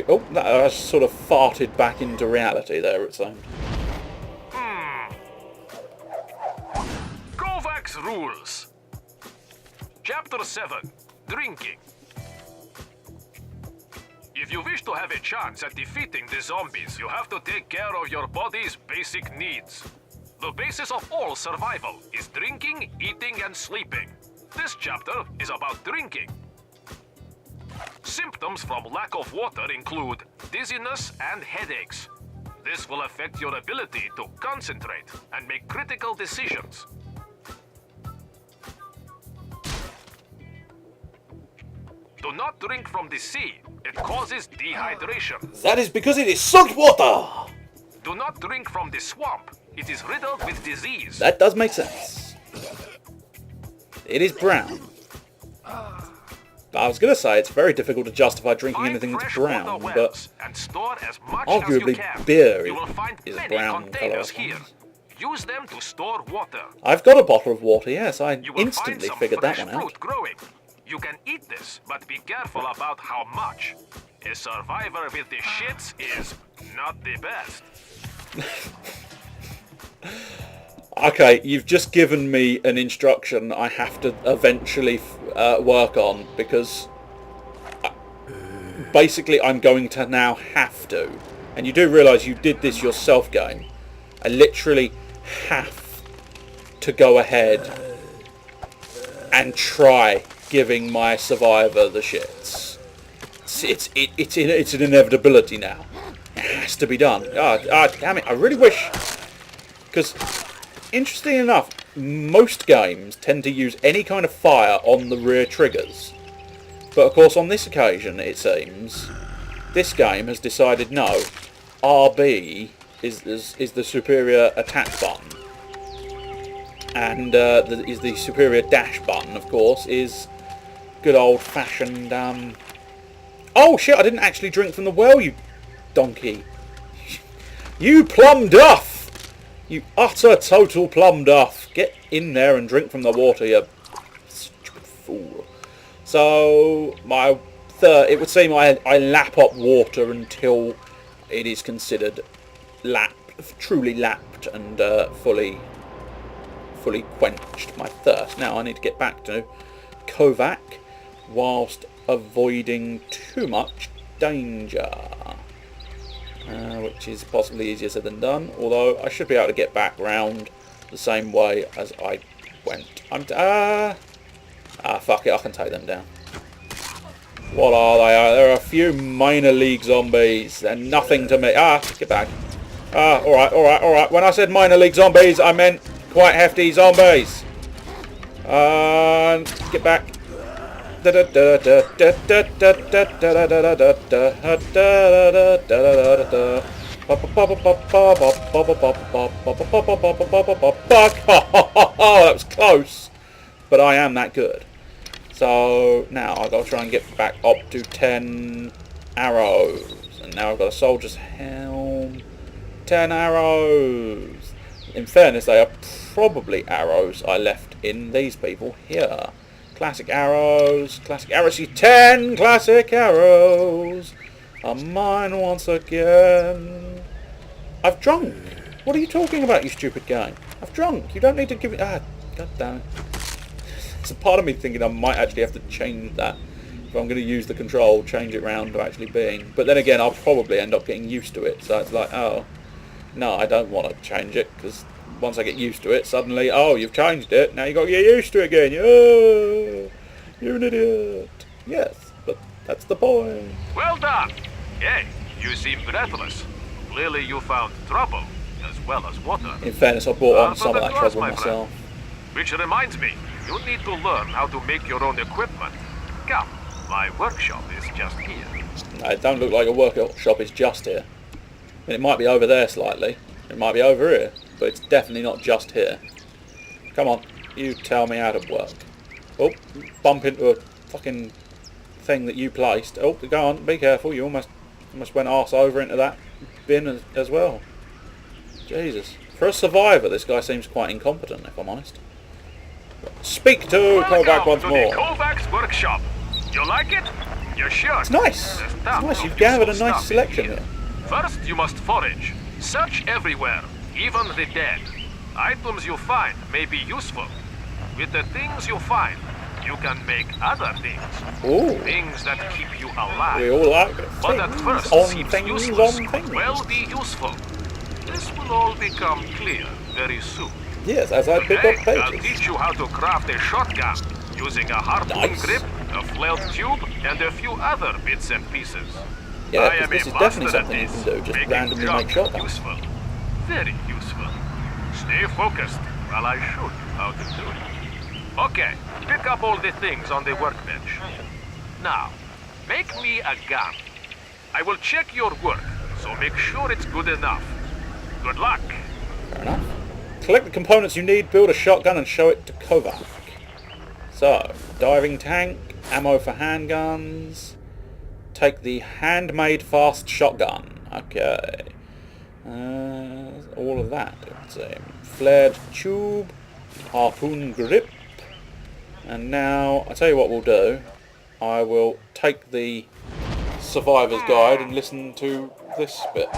Oh, that sort of farted back into reality there, it seemed. Kovacs rules. Chapter 7. Drinking. If you wish to have a chance at defeating the zombies, you have to take care of your body's basic needs. The basis of all survival is drinking, eating, and sleeping. This chapter is about drinking. Symptoms from lack of water include dizziness and headaches. This will affect your ability to concentrate and make critical decisions. Do not drink from the sea. It causes dehydration. That is because it is salt water! Do not drink from the swamp. It is riddled with disease. That does make sense. It is brown. I was going to say it's very difficult to justify drinking anything that's brown, but and store as much arguably as you can. beer You will find is many brown colour. containers here. Use them to store water. I've got a bottle of water, yes, I You will instantly find some figured that fresh one out. fruit growing. You can eat this, but be careful about how much. A survivor with the shits is not the best. Okay, you've just given me an instruction I have to eventually work on, because basically I'm going to now have to, and you do realise you did this yourself, game. I literally have to go ahead and try giving my survivor the shits. It's an inevitability now. It has to be done. Damn it, I really wish, because interestingly enough, most games tend to use any kind of fire on the rear triggers. But of course on this occasion, it seems, this game has decided no, RB is the superior attack button. And the superior dash button, of course, is good old-fashioned... Oh shit, I didn't actually drink from the well, you donkey. You plum duff! You utter total plum duff. Get in there and drink from the water, you stupid fool. So, it would seem I lap up water until it is considered truly lapped and fully quenched my thirst. Now I need to get back to Kovac whilst avoiding too much danger. Which is possibly easier said than done, although I should be able to get back round the same way as I went. Fuck it, I can take them down. What are they? There are a few minor league zombies. They're nothing to me. Get back. Alright. When I said minor league zombies, I meant quite hefty zombies. Get back. That was close, but I am that good. So now I've got to try and get back up to 10 arrows, and now I've got a soldier's helm. 10 arrows. In fairness, they are probably arrows I left in these people here. Classic arrows, 10 classic arrows are mine once again. I've drunk. What are you talking about, you stupid game? I've drunk. You don't need to give it... God damn it. There's a part of me thinking I might actually have to change that. If I'm going to use the control, change it round to actually being. But then again, I'll probably end up getting used to it. So it's like, oh, no, I don't want to change it, because once I get used to it, suddenly, oh, you've changed it, now you've got to get used to it again. Oh, you're an idiot. Yes, but that's the point. Well done. Hey, you seem breathless. Clearly you found trouble, as well as water. In fairness, I brought on some of that trouble myself. Which reminds me, you need to learn how to make your own equipment. Come, my workshop is just here. No, it don't look like a workshop is just here. I mean, it might be over there slightly. It might be over here. But it's definitely not just here. Come on, you tell me how to work. Oh, bump into a fucking thing that you placed. Oh, go on, be careful. You almost went arse over into that bin as well. Jesus. For a survivor, this guy seems quite incompetent, if I'm honest. Speak to Kovac once more. Kovac's workshop. You like it? You should. It's nice. It's nice. You've gathered a nice selection here. First, you must forage. Search everywhere, even the dead. Items you find may be useful. With the things you find, you can make other things. Ooh. Things that keep you alive. We all like it. But at first, seems useless could well be useful. This will all become clear very soon. Yes, as I pick up I'll pages. teach you how to craft a shotgun using a harpoon grip, a flailed tube, and a few other bits and pieces. Yeah, I because am this a is definitely master at something you this, can do, just making randomly junk make shotguns. Useful. Very useful. Stay focused while I show you how to do it. Okay, pick up all the things on the workbench. Now, make me a gun. I will check your work, so make sure it's good enough. Good luck. Fair enough. Collect the components you need, build a shotgun and show it to Kovac. So, diving tank, ammo for handguns. Take the handmade fast shotgun. Okay. All of that, let's see. Flared tube, harpoon grip. And now, I'll tell you what we'll do. I will take the survivor's guide and listen to this bit.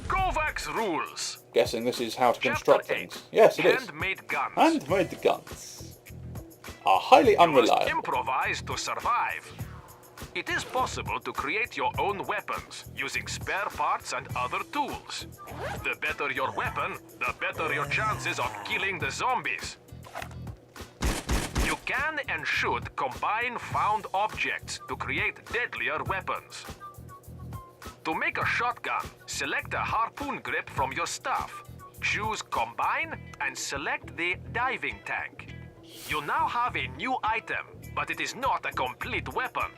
Kovac's rules. Guessing this is how to construct Chapter 8. things. Yes, it is. Handmade guns. Handmade guns are highly You must unreliable. improvise to survive. It is possible to create your own weapons using spare parts and other tools. The better your weapon, the better your chances of killing the zombies. You can and should combine found objects to create deadlier weapons. To make a shotgun, select a harpoon grip from your stuff. Choose Combine and select the diving tank. You now have a new item, but it is not a complete weapon.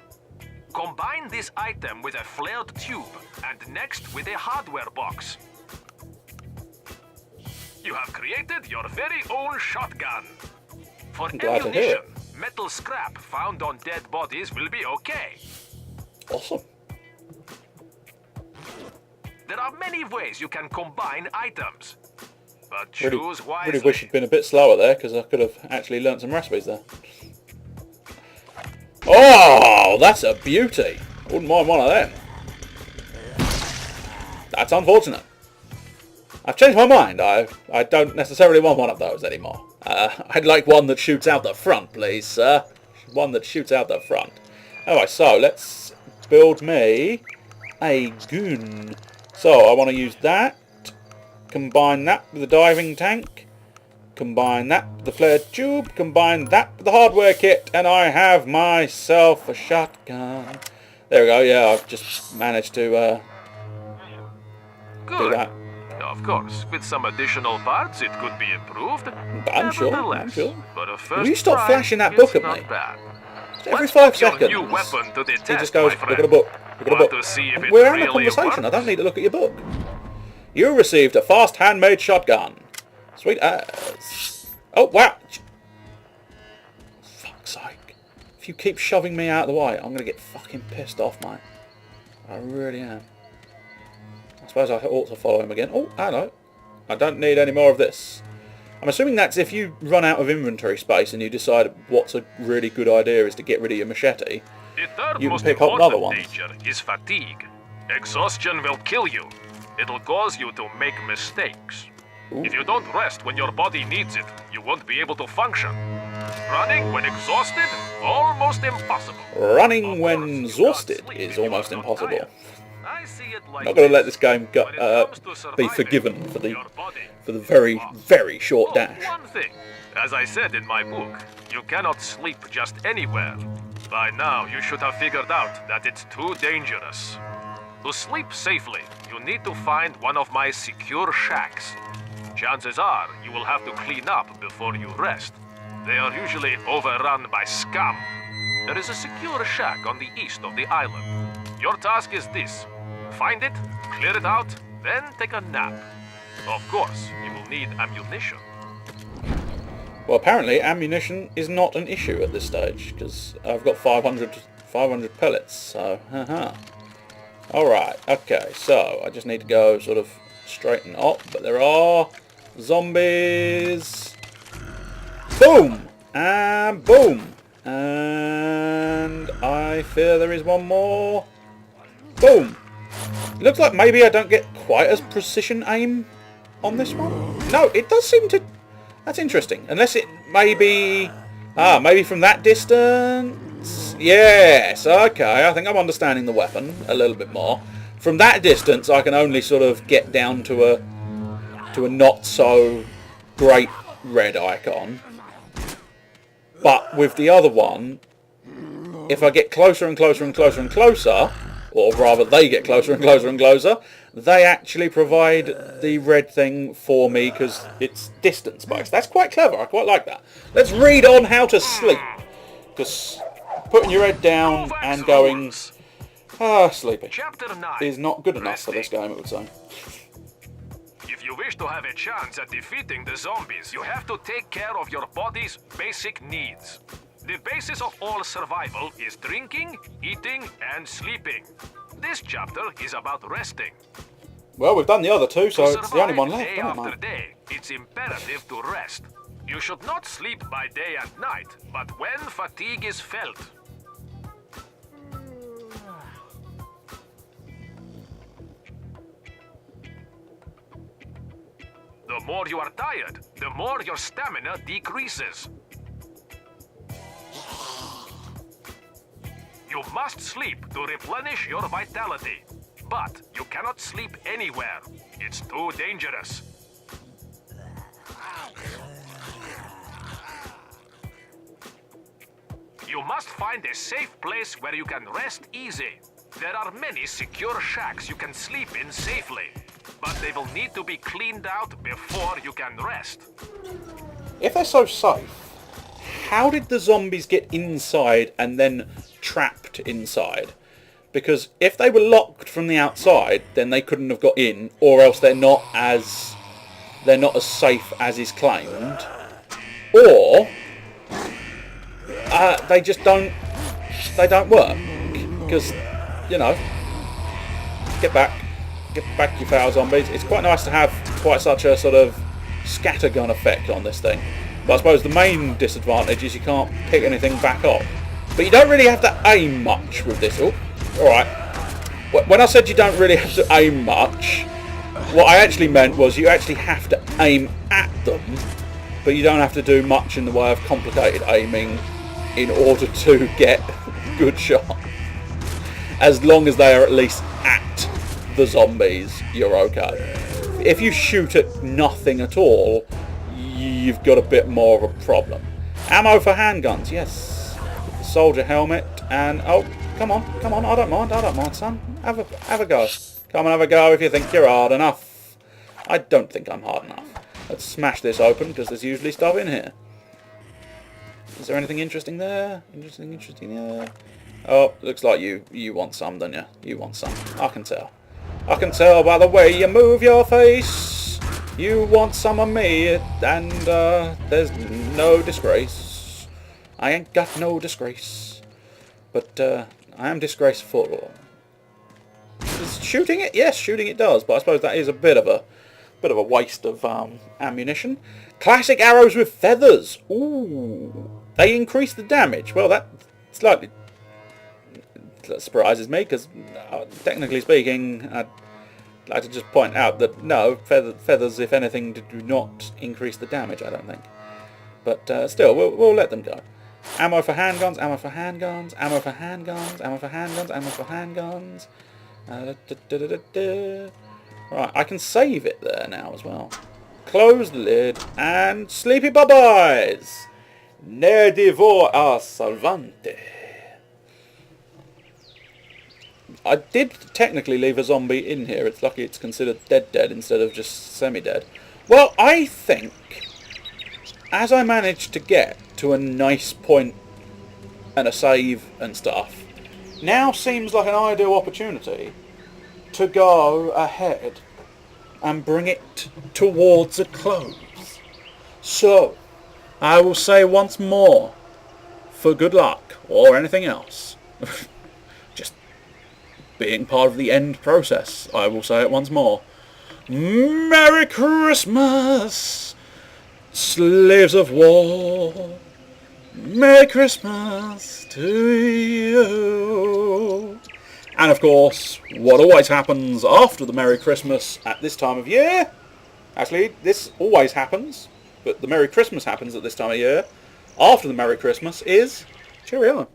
Combine this item with a flailed tube and next with a hardware box. You have created your very own shotgun. For glad to hear ammunition, metal scrap found on dead bodies will be okay. Awesome. There are many ways you can combine items, but Really, choose wisely. really wish you'd been a bit slower there, because I could have actually learnt some recipes there. Oh, that's a beauty. Wouldn't mind one of them. That's unfortunate. I've changed my mind. I don't necessarily want one of those anymore. I'd like one that shoots out the front, please, sir. One that shoots out the front. Alright, so let's build me a gun. So I want to use that. Combine that with the diving tank. Combine that with the flared tube. Combine that with the hardware kit. And I have myself a shotgun. There we go. Yeah, I've just managed to do Good. that. Of course, with some additional parts, it could be improved. I'm sure. Nevertheless, for a first Will you stop try, flashing that it's book at not me? bad. Every Let's 5 put your seconds, new weapon to the he test, just goes, my look at a friend. book. Look at a Want book. to see if it We're having a really conversation. I works? don't need to look at your book. You received a fast handmade shotgun. Sweet as. Oh, wow. Fuck's sake. If you keep shoving me out of the way, I'm going to get fucking pissed off, mate. I really am. I suppose I ought to follow him again. Oh, hello. I don't need any more of this. I'm assuming that's if you run out of inventory space and you decide what's a really good idea is to get rid of your machete. The third You can most pick up another important one. danger is fatigue. Exhaustion will kill you. It'll cause you to make mistakes. Ooh. If you don't rest when your body needs it, you won't be able to function. Running when exhausted, almost impossible. Running Of when course, you can't exhausted sleep is if you almost are not impossible. tired. I see it like Not going to let this this. game go, When it comes to be surviving, forgiven for the your body very, must. very short Oh, dash. one thing. As I said in my book, you cannot sleep just anywhere. By now, you should have figured out that it's too dangerous. To sleep safely, you need to find one of my secure shacks. Chances are you will have to clean up before you rest. They are usually overrun by scum. There is a secure shack on the east of the island. Your task is this. Find it, clear it out, then take a nap. Of course, you will need ammunition. Well, apparently ammunition is not an issue at this stage, because I've got 500 pellets, so, haha. Alright, okay, so I just need to go sort of straighten up, but there are zombies. Boom! And boom! And I fear there is one more. Boom! It looks like maybe I don't get quite as precision aim on this one. No, it does seem to... That's interesting. Unless it maybe... maybe from that distance? Yes, okay. I think I'm understanding the weapon a little bit more. From that distance, I can only sort of get down to a not so great red icon. But with the other one, if I get closer and closer and closer and closer, or rather they get closer and closer and closer, they actually provide the red thing for me because it's distance based. That's quite clever. I quite like that. Let's read on how to sleep. Because putting your head down and going, sleeping is not good enough for this game, it would say. If you wish to have a chance at defeating the zombies, you have to take care of your body's basic needs. The basis of all survival is drinking, eating, and sleeping. This chapter is about resting. Well, we've done the other two, so To it's the only one survive left, day isn't it, after mate? day, it's imperative to rest. You should not sleep by day and night, but when fatigue is felt. The more you are tired, the more your stamina decreases. You must sleep to replenish your vitality. But you cannot sleep anywhere. It's too dangerous. You must find a safe place where you can rest easy. There are many secure shacks you can sleep in safely, but they will need to be cleaned out before you can rest. If they're so safe, how did the zombies get inside and then trapped inside? Because if they were locked from the outside, then they couldn't have got in, or else they're not as safe as is claimed, or they just don't work. Because, you know, get back you foul zombies. It's quite nice to have quite such a sort of scattergun effect on this thing. But I suppose the main disadvantage is you can't pick anything back up. But you don't really have to aim much with this. Oh, alright. When I said you don't really have to aim much, what I actually meant was you actually have to aim at them, but you don't have to do much in the way of complicated aiming in order to get good shot. As long as they are at least at the zombies, you're okay. If you shoot at nothing at all, you've got a bit more of a problem. Ammo for handguns, yes. Soldier helmet, and oh, come on, I don't mind, son. Have a go. Come and have a go if you think you're hard enough. I don't think I'm hard enough. Let's smash this open, because there's usually stuff in here. Is there anything interesting there? Interesting there. Oh, looks like you want some, don't you? You want some. I can tell. I can tell by the way you move your face. You want some of me, and there's no disgrace. I ain't got no disgrace. But I am disgraceful. Is shooting it? Yes, shooting it does, but I suppose that is a bit of a waste of ammunition. Classic arrows with feathers. Ooh. They increase the damage. Well, that slightly surprises me, because technically speaking, I'd like to just point out that no, feathers, if anything, do not increase the damage, I don't think. But still, we'll let them go. Ammo for handguns, ammo for handguns, ammo for handguns, ammo for handguns, ammo for handguns. Right, I can save it there now as well. Close the lid, and sleepy bye-byes! Ne divor a salvante. I did technically leave a zombie in here. It's lucky it's considered dead instead of just semi-dead. Well, I think, as I managed to get to a nice point and a save and stuff, now seems like an ideal opportunity to go ahead and bring it towards a close. So, I will say once more, for good luck, or anything else, just being part of the end process, I will say it once more. Merry Christmas, Slaves of War. Merry Christmas to you. And of course, what always happens after the Merry Christmas at this time of year, actually this always happens, but the Merry Christmas happens at this time of year, after the Merry Christmas is cheerio.